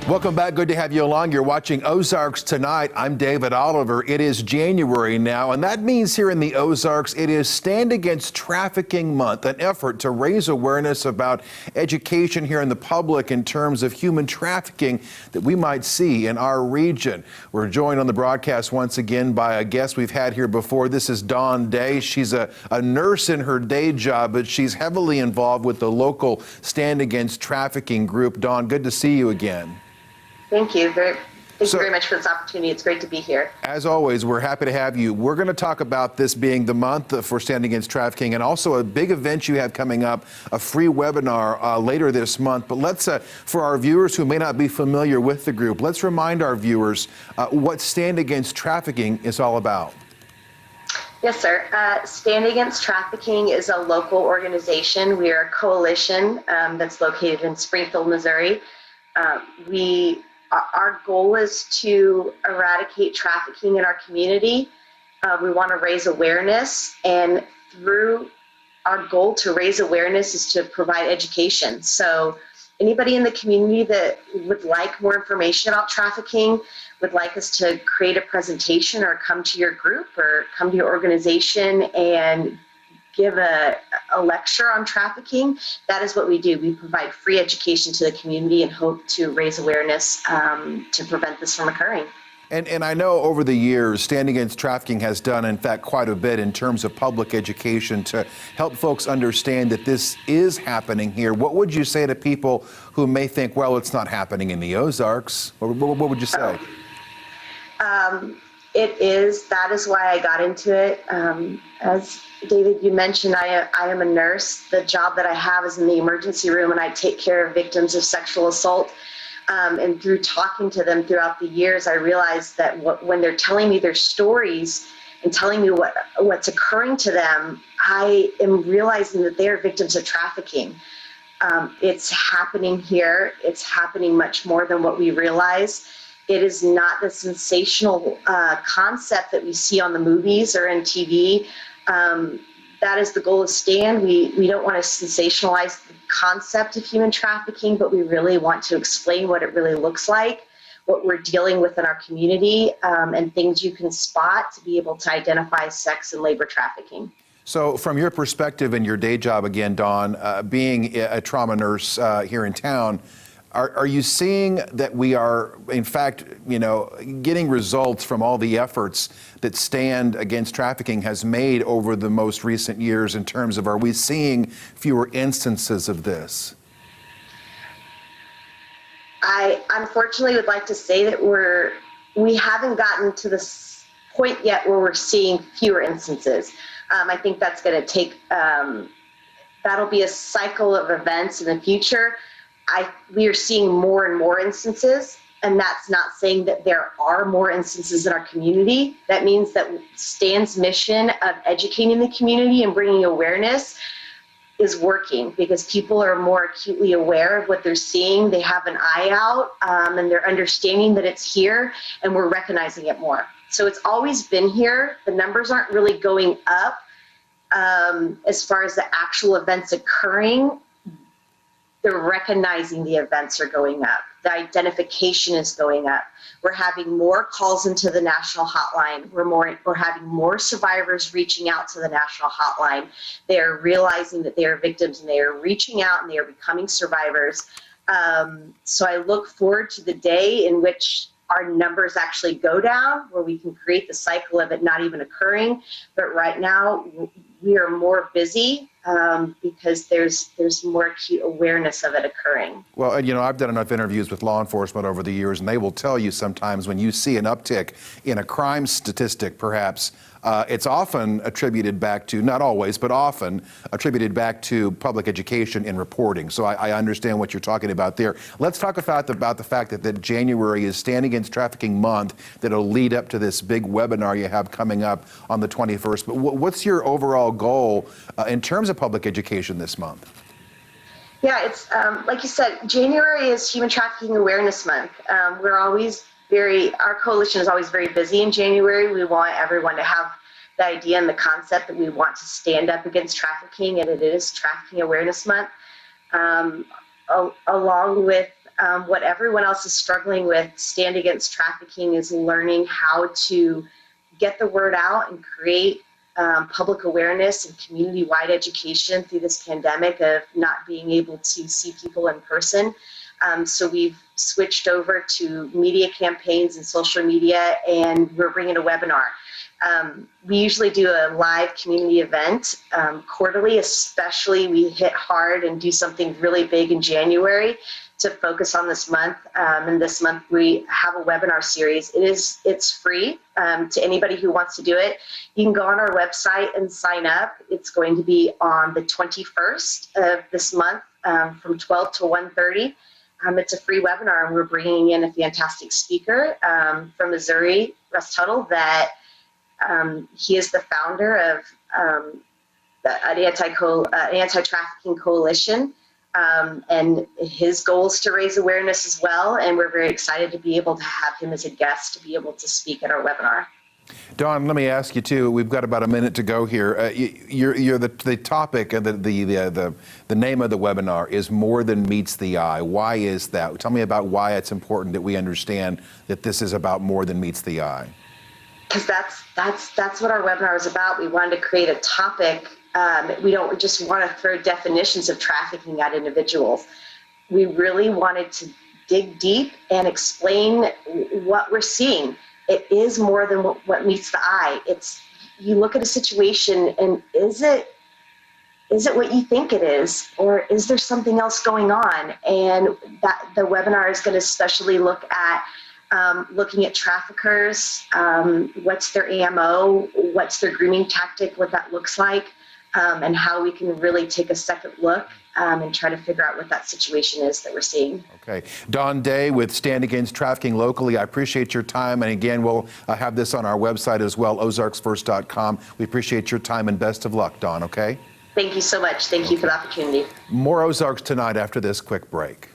Welcome back. Good to have you along. You're watching Ozarks tonight. I'm David Oliver. It is January now, and that means here in the Ozarks, it is Stand Against Trafficking Month, an effort to raise awareness about education here in the public in terms of human trafficking that we might see in our region. We're joined on the broadcast once again by a guest we've had here before. This is Dawn Day. She's a nurse in her day job, but she's heavily involved with the local Stand Against Trafficking group. Dawn, good to see you again. Thank you. Thank you very much for this opportunity. It's great to be here. As always, we're happy to have you. We're going to talk about this being the month for Standing Against Trafficking and also a big event you have coming up, a free webinar later this month. But let's, for our viewers who may not be familiar with the group, let's remind our viewers what Stand Against Trafficking is all about. Yes, sir. Stand Against Trafficking is a local organization. We are a coalition that's located in Springfield, Missouri. Our goal is to eradicate trafficking in our community. We want to raise awareness, and through our goal to raise awareness is to provide education. So anybody in the community that would like more information about trafficking, would like us to create a presentation or come to your group or come to your organization and give a lecture on trafficking, that is what we do. We provide free education to the community and hope to raise awareness to prevent this from occurring. And I know over the years, Standing Against Trafficking has done, in fact, quite a bit in terms of public education to help folks understand that this is happening here. What would you say to people who may think, well, it's not happening in the Ozarks? What would you say? That is why I got into it. As David, you mentioned, I am a nurse. The job that I have is in the emergency room, and I take care of victims of sexual assault. And through talking to them throughout the years, I realized that when they're telling me their stories and telling me what's occurring to them, I am realizing that they are victims of trafficking. It's happening here. It's happening much more than what we realize. It is not the sensational concept that we see on the movies or in TV. That is the goal of STAND. We don't want to sensationalize the concept of human trafficking, but we really want to explain what it really looks like, what we're dealing with in our community, and things you can spot to be able to identify sex and labor trafficking. So from your perspective in your day job again, Dawn, being a trauma nurse here in town, are you seeing that we are, in fact, getting results from all the efforts that Stand Against Trafficking has made over the most recent years in terms of, are we seeing fewer instances of this? I unfortunately would like to say that we haven't gotten to this point yet where we're seeing fewer instances. I think that's going to take, that'll be a cycle of events in the future. We are seeing more and more instances, and that's not saying that there are more instances in our community. That means that STAND's mission of educating the community and bringing awareness is working because people are more acutely aware of what they're seeing. They have an eye out, and they're understanding that it's here, and we're recognizing it more. So it's always been here. The numbers aren't really going up as far as the actual events occurring. They're recognizing the events are going up. The identification is going up. We're having more calls into the national hotline. We're having more survivors reaching out to the national hotline. They are realizing that they are victims and they are reaching out and they are becoming survivors. So I look forward to the day in which our numbers actually go down, where we can create the cycle of it not even occurring. But right now, we are more busy because there's more acute awareness of it occurring. Well, I've done enough interviews with law enforcement over the years, and they will tell you sometimes when you see an uptick in a crime statistic, perhaps, it's often attributed back to, not always, but often attributed back to public education and reporting. So I understand what you're talking about there. Let's talk about the fact that January is Stand Against Trafficking Month, that'll lead up to this big webinar you have coming up on the 21st. But what's your overall goal in terms of public education this month? Yeah, it's like you said, January is Human Trafficking Awareness Month. Our coalition is always very busy in January. We want everyone to have the idea and the concept that we want to stand up against trafficking, and it is Trafficking Awareness Month. along with what everyone else is struggling with, Stand Against Trafficking is learning how to get the word out and create public awareness and community-wide education through this pandemic of not being able to see people in person. So we've switched over to media campaigns and social media, and we're bringing a webinar. We usually do a live community event quarterly, especially we hit hard and do something really big in January to focus on this month. And this month we have a webinar series. It's free to anybody who wants to do it. You can go on our website and sign up. It's going to be on the 21st of this month from 12 to 1:30. It's a free webinar, and we're bringing in a fantastic speaker from Missouri, Russ Tuttle, that he is the founder of the anti-trafficking coalition, and his goal is to raise awareness as well, and we're very excited to be able to have him as a guest to be able to speak at our webinar. Dawn, let me ask you too. We've got about a minute to go here. You're the topic, the name of the webinar is More Than Meets the Eye. Why is that? Tell me about why it's important that we understand that this is about more than meets the eye. Because that's what our webinar is about. We wanted to create a topic. We don't just want to throw definitions of trafficking at individuals. We really wanted to dig deep and explain what we're seeing. It is more than what meets the eye. It's, you look at a situation and is it what you think it is, or is there something else going on? And that the webinar is going to especially look at looking at traffickers, what's their AMO, what's their grooming tactic, what that looks like, and how we can really take a second look and try to figure out what that situation is that we're seeing. Okay. Dawn Day with Stand Against Trafficking locally. I appreciate your time. And again, we'll have this on our website as well, ozarksfirst.com. We appreciate your time and best of luck, Dawn, okay? Thank you so much. Thank you for the opportunity. More Ozarks tonight after this quick break.